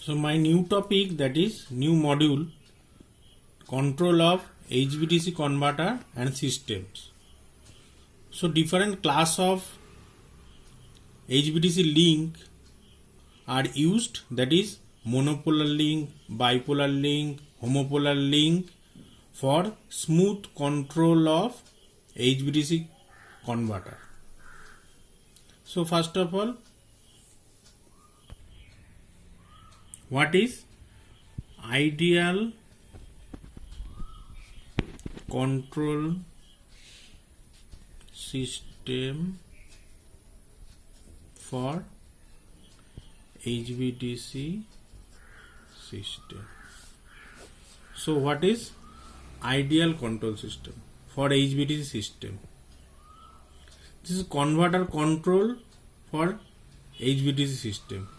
So my new topic, that is new module, control of HVDC converter and systems. So different class of HVDC link are used, that is monopolar link, bipolar link, homopolar link, for smooth control of HVDC converter. So first of all, what is ideal control system for HVDC system? So what is ideal control system for HVDC system? This is converter control for HVDC system.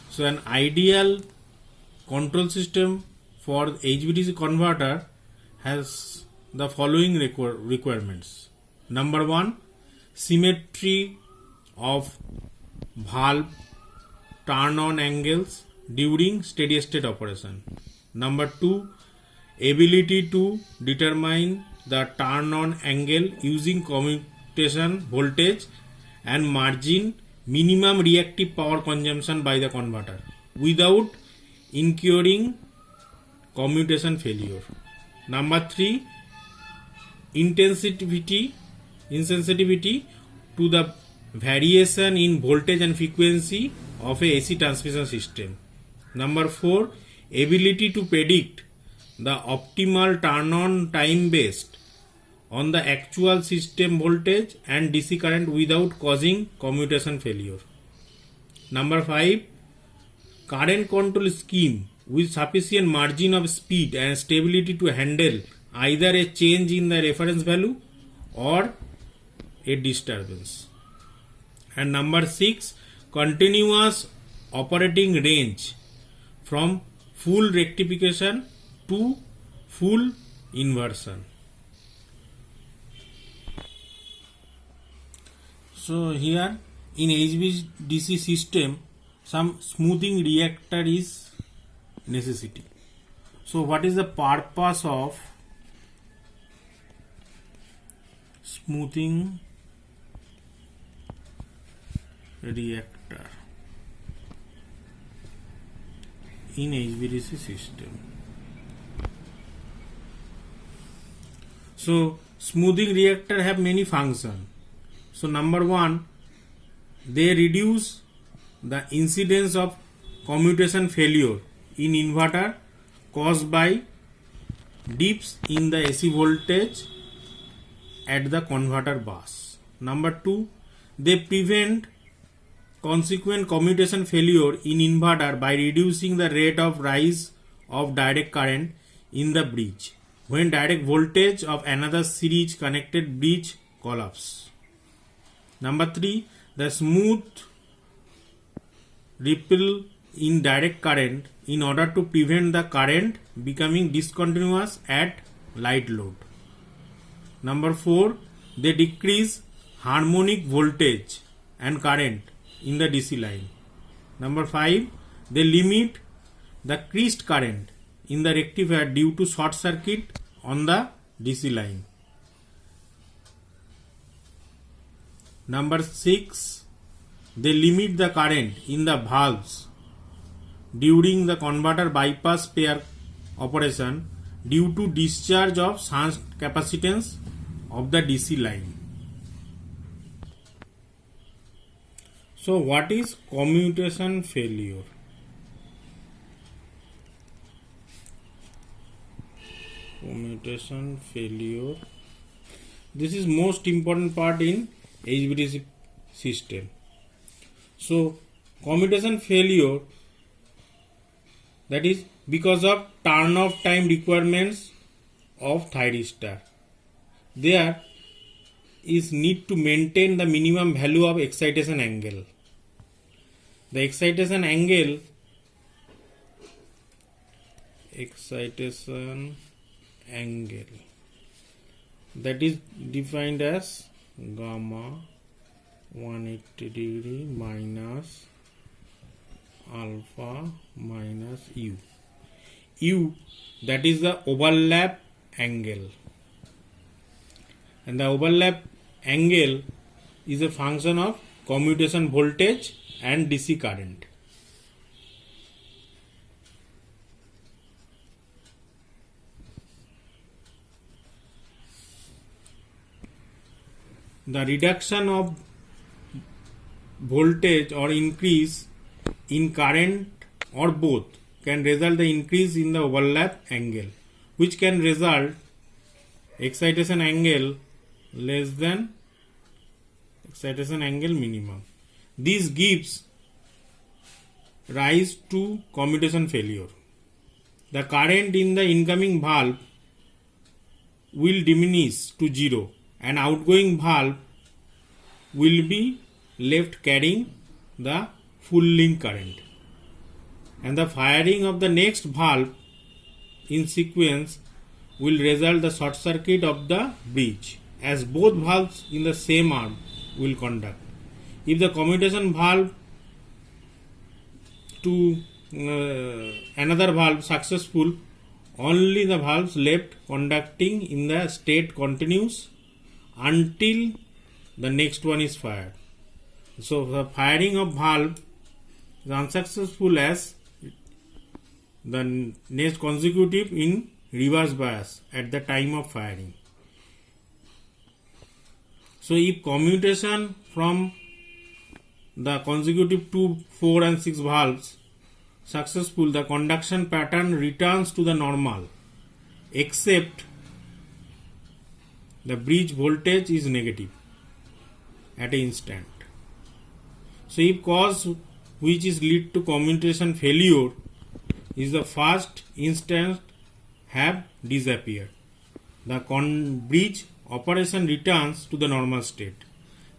So an ideal control system for HVDC converter has the following requirements. Number one, symmetry of valve turn on angles during steady state operation. Number two, ability to determine the turn on angle using commutation voltage and margin minimum reactive power consumption by the converter without incurring commutation failure. Number three, insensitivity to the variation in voltage and frequency of a AC transmission system. Number four, ability to predict the optimal turn on time based on the actual system voltage and DC current without causing commutation failure. Number 5, current control scheme with sufficient margin of speed and stability to handle either a change in the reference value or a disturbance. And number 6, continuous operating range from full rectification to full inversion. So here in HVDC system, some smoothing reactor is necessity. So what is the purpose of smoothing reactor in HVDC system? So smoothing reactor have many functions. So number one, they reduce the incidence of commutation failure in inverter caused by dips in the AC voltage at the converter bus. Number two, they prevent consequent commutation failure in inverter by reducing the rate of rise of direct current in the bridge when direct voltage of another series connected bridge collapse. Number 3, the smooth ripple in direct current in order to prevent the current becoming discontinuous at light load. Number 4, they decrease harmonic voltage and current in the DC line. Number 5, they limit the creased current in the rectifier due to short circuit on the DC line. Number 6, they limit the current in the valves during the converter bypass pair operation due to discharge of shunt capacitance of the DC line. So what is commutation failure? Commutation failure. This is most important part in HVDC system. So commutation failure, that is because of turn off time requirements of thyristor. There is need to maintain the minimum value of excitation angle. The excitation angle that is defined as gamma 180 degree minus alpha minus u. U, that is the overlap angle, and the overlap angle is a function of commutation voltage and DC current. The reduction of voltage or increase in current or both can result the increase in the overlap angle, which can result excitation angle less than excitation angle minimum. This gives rise to commutation failure. The current in the incoming valve will diminish to zero and outgoing valve will be left carrying the full link current, and the firing of the next valve in sequence will result the short circuit of the bridge, as both valves in the same arm will conduct. If the commutation valve to another valve successful, only the valves left conducting in the state continues until the next one is fired. So the firing of valve is unsuccessful as the next consecutive in reverse bias at the time of firing. So if commutation from the consecutive 2, 4 and 6 valves successful, the conduction pattern returns to the normal, except the bridge voltage is negative at an instant. So if cause which is lead to commutation failure is the first instant have disappeared, the bridge operation returns to the normal state.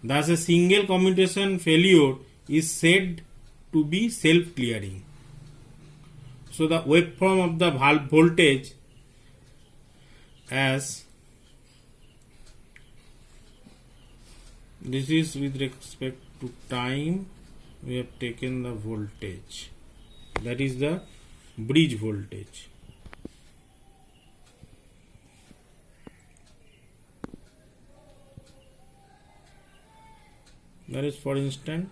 Thus a single commutation failure is said to be self-clearing. So the waveform of the valve voltage as this is with respect to time, we have taken the voltage, that is the bridge voltage. That is, for instance,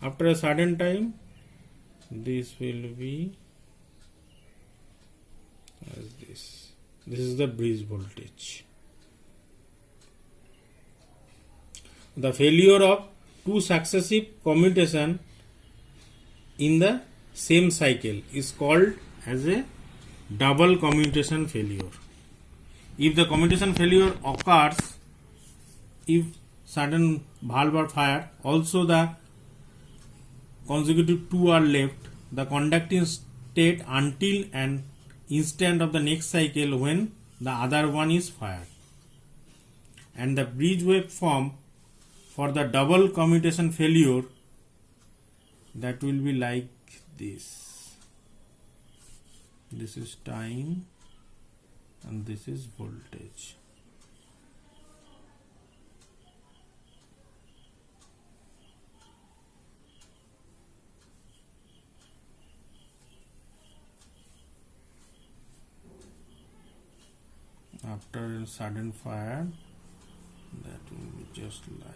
after a certain time this will be as this. This is the bridge voltage. The failure of two successive commutation in the same cycle is called as a double commutation failure. If the commutation failure occurs if certain valve are fired, also the consecutive 2 are left, the conducting state until an instant of the next cycle when the other one is fired. And the bridge waveform for the double commutation failure, that will be like this. This is time and this is voltage. After a sudden fire, that will be just like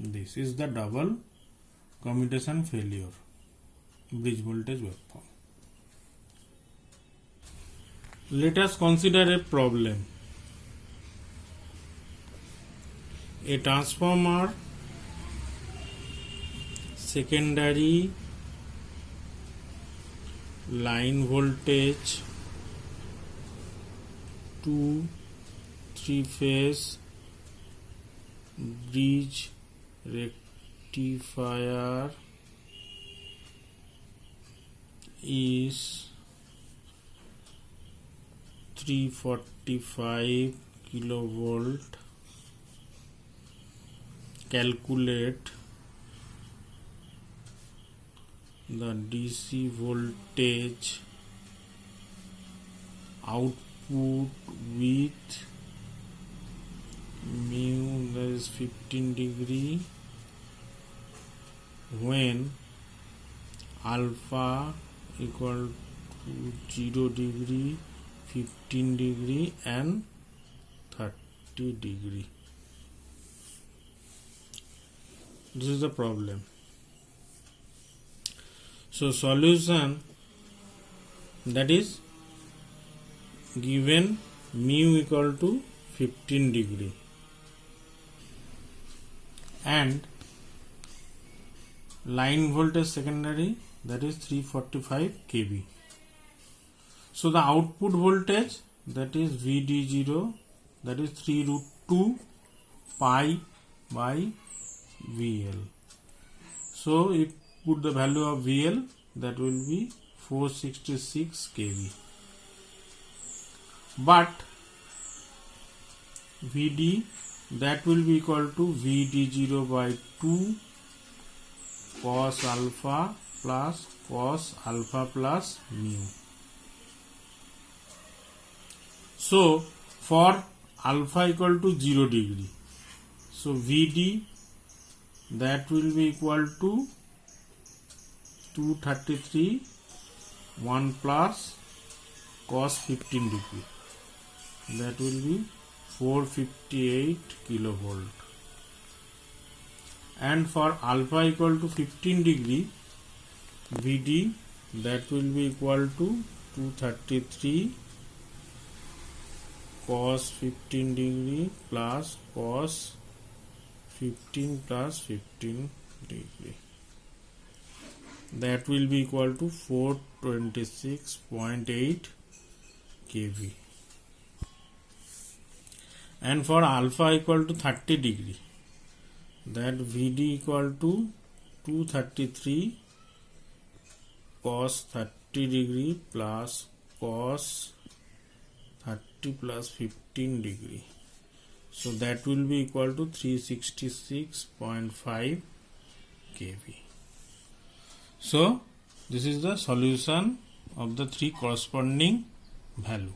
this is the double commutation failure bridge voltage waveform. Let us consider a problem. A transformer secondary line voltage to 3-phase bridge rectifier is 345 kilovolt. Calculate the DC voltage output with mu, is 15 degree when alpha equal to 0 degree, 15 degree and 30 degree. This is the problem. So solution, that is given mu equal to 15 degree and line voltage secondary, that is 345 kV. So the output voltage, that is VD0, that is 3 root 2 pi by VL. So if put the value of VL, that will be 466 kV. But VD, that will be equal to VD0 by 2 cos alpha plus mu. So for alpha equal to 0 degree, so VD, that will be equal to 233 1 plus cos 15 degree, that will be 458 kilovolt. And for alpha equal to 15 degree, VD, that will be equal to 233 cos 15 degree plus cos 15 plus 15 degree, that will be equal to 426.8 kV. And for alpha equal to 30 degree, that VD equal to 233 cos 30 degree plus cos 30 plus 15 degree. So that will be equal to 366.5 kV. So this is the solution of the three corresponding value.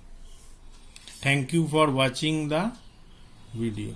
Thank you for watching the video.